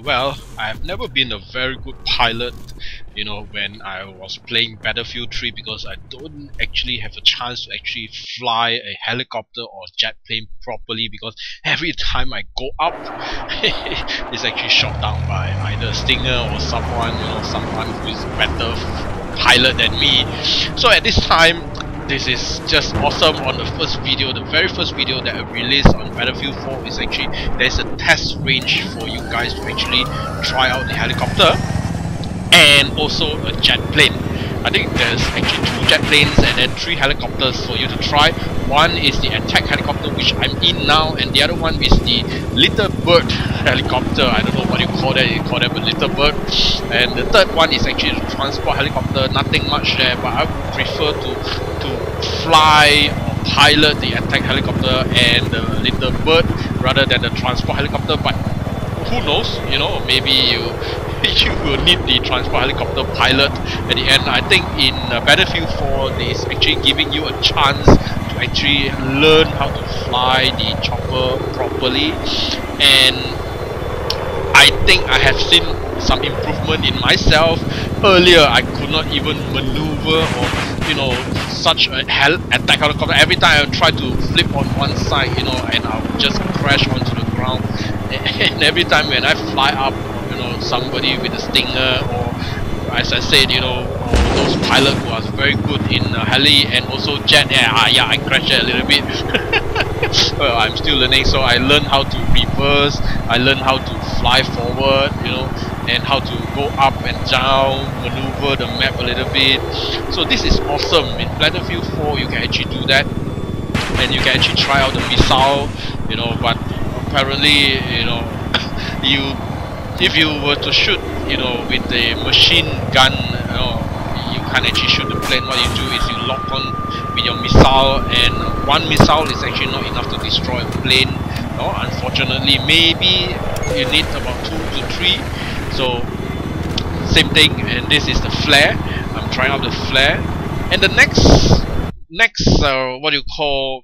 Well, I've never been a very good pilot, when I was playing Battlefield 3 because I don't actually have a chance to actually fly a helicopter or jet plane properly because every time I go up, it's actually shot down by either a Stinger or someone who is better pilot than me. So at this time, this is just awesome. On the very first video that I released on Battlefield 4 is actually there's a test range for you guys to actually try out the helicopter and also a jet plane. I think there's actually 2 jet planes and then 3 helicopters for you to try. One is the attack helicopter, which I'm in now, and the other one is the little bird helicopter. I don't know what you call that, you call them a little bird. And the third one is actually the transport helicopter. Nothing much there, but I would prefer to fly or pilot the attack helicopter and the little bird rather than the transport helicopter. But who knows, maybe you will need the transport helicopter pilot at the end. I think in Battlefield 4 it's actually giving you a chance to actually learn how to fly the chopper properly, and I think I have seen some improvement in myself. Earlier I could not even maneuver or such a attack helicopter. Every time I would try to flip on one side, and I would just crash onto the ground. And every time when I fly up, somebody with a Stinger, or as I said, those pilots who are very good in heli and also jet, I crashed a little bit. Well, I'm still learning, so I learned how to reverse, I learned how to fly forward, and how to go up and down, maneuver the map a little bit. So this is awesome. In Battlefield 4 you can actually do that, and you can actually try out the missile, but apparently, if you were to shoot, with the machine gun, you can't actually shoot the plane. What you do is you lock on with your missile, and one missile is actually not enough to destroy a plane. Unfortunately, maybe you need about 2 to 3. So same thing, and this is the flare. I'm trying out the flare, and the next what you call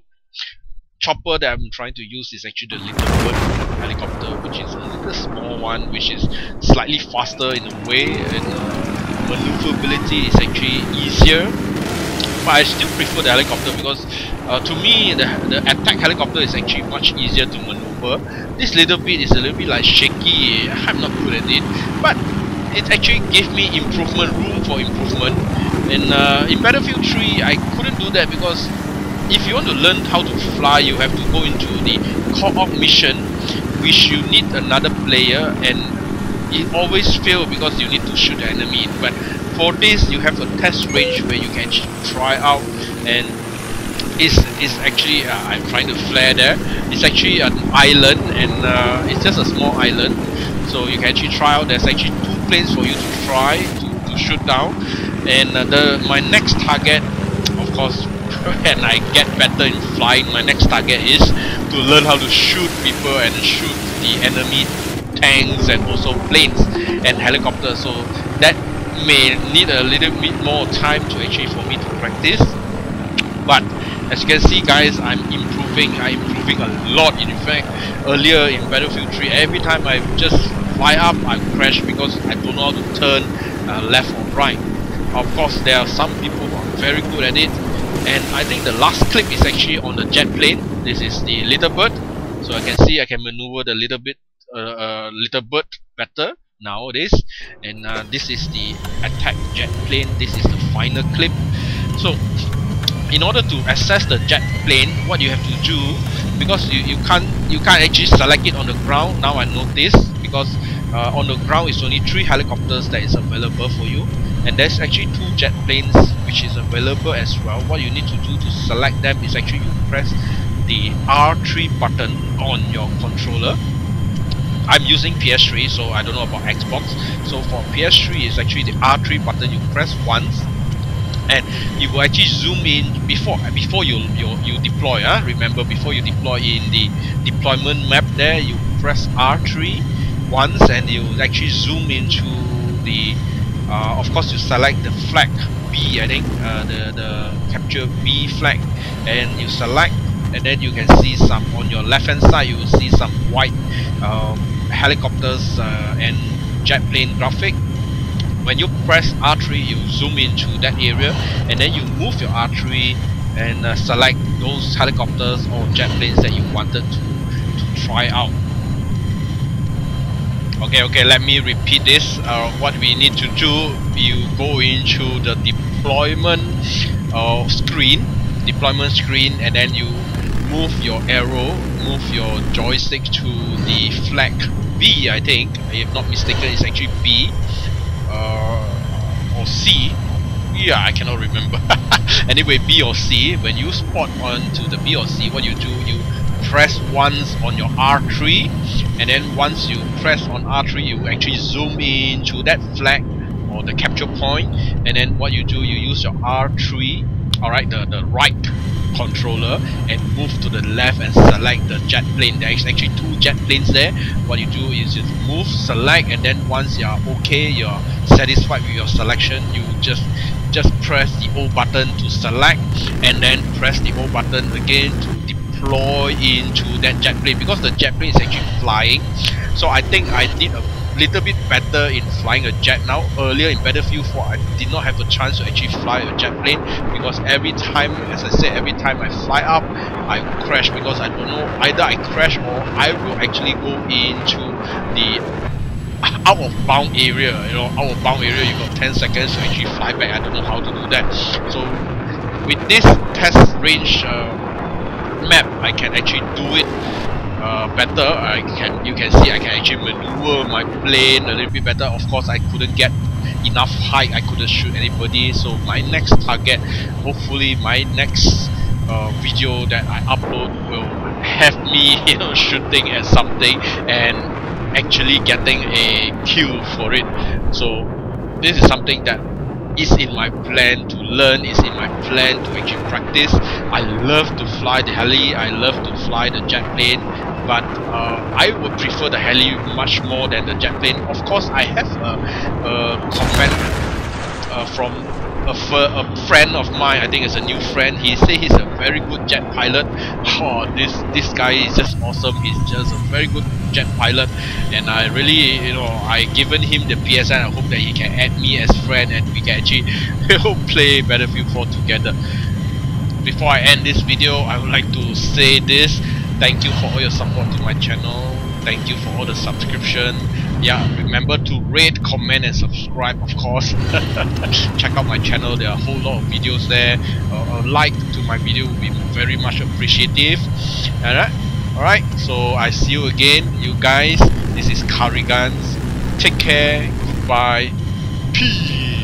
chopper that I'm trying to use is actually the little bird helicopter, which is a little small one, which is slightly faster in a way, and maneuverability is actually easier. But I still prefer the helicopter because to me the attack helicopter is actually much easier to maneuver. This little bit is a little bit like shaky. I'm not good at it, but it actually gave me room for improvement. And in Battlefield 3 I couldn't do that because if you want to learn how to fly, you have to go into the co-op mission, which you need another player, and it always fails because you need to shoot the enemy. But for this, you have a test range where you can try out, and it's actually I'm trying to flare there. It's actually an island, and it's just a small island, so you can actually try out. There's actually 2 planes for you to try to shoot down, and my next target, of course, when I get better in flying, my next target is to learn how to shoot people and shoot the enemy tanks and also planes and helicopters. So that may need a little bit more time to actually for me to practice. But as you can see, guys, I'm improving a lot. In fact, earlier in Battlefield 3, every time I just fly up, I crash because I don't know how to turn left or right. Of course, there are some people who are very good at it, and I think the last clip is actually on the jet plane. This is the little bird, so I can see I can maneuver the little bird better nowadays. And this is the attack jet plane. This is the final clip. So in order to access the jet plane, what you have to do, because you can't actually select it on the ground. Now I notice, because on the ground it's only 3 helicopters that is available for you, and there's actually 2 jet planes which is available as well. What you need to do to select them is actually you press the R3 button on your controller. I'm using PS3, so I don't know about Xbox. So for PS3, it's actually the R3 button. You press once, and you will actually zoom in before you deploy. Remember, before you deploy in the deployment map there, you press R3 once, and you actually zoom into the. Of course, you select the flag B. I think the capture B flag, and you select, and then you can see some on your left hand side. You will see some white helicopters and jet plane graphic. When you press R3, you zoom into that area, and then you move your R3 and select those helicopters or jet planes that you wanted to try out. Okay, let me repeat this. What we need to do, you go into the deployment screen, and then you move your arrow, move your joystick to the flag B, I think. If not mistaken, it's actually B or C. Yeah, I cannot remember. Anyway, B or C. When you spot onto the B or C, what you do, you press once on your R3, and then once you press on R3, you actually zoom into that flag or the capture point, and then what you do, you use your R3, alright, the right controller, and move to the left and select the jet plane. There is actually two jet planes there. What you do is just move, select, and then once you're okay, you're satisfied with your selection, you just press the O button to select, and then press the O button again to deploy into that jet plane, because the jet plane is actually flying. So I think I did a little bit better in flying a jet now. Earlier in Battlefield 4, I did not have a chance to actually fly a jet plane, because every time, as I said, every time I fly up, I crash, because I don't know, either I crash or I will actually go into the out of bound area. You know, out of bound area, you got 10 seconds to actually fly back. I don't know how to do that. So with this test range map, I can actually do it better. You can see I can actually maneuver my plane a little bit better. Of course, I couldn't get enough height, I couldn't shoot anybody. So my next target, hopefully my next video that I upload will have me, you know, shooting at something and actually getting a kill for it. So this is something that is in my plan to learn, is in my plan to actually practice. I love to fly the heli, I love to fly the jet plane, but I would prefer the heli much more than the jet plane. Of course, I have a comment from a friend of mine. I think it's a new friend. He said he's a very good jet pilot. Oh, this guy is just awesome. He's just a very good jet pilot, and I really, you know, I given him the PSN. I hope that he can add me as friend and we can actually play Battlefield 4 together. Before I end this video, I would like to say this: thank you for all your support to my channel. Thank you for all the subscription. Yeah, remember to rate, comment and subscribe, of course. Check out my channel, there are a whole lot of videos there. A like to my video would be very much appreciative. Alright, so I see you again, you guys. This is CurryGunz. Take care, goodbye, peace.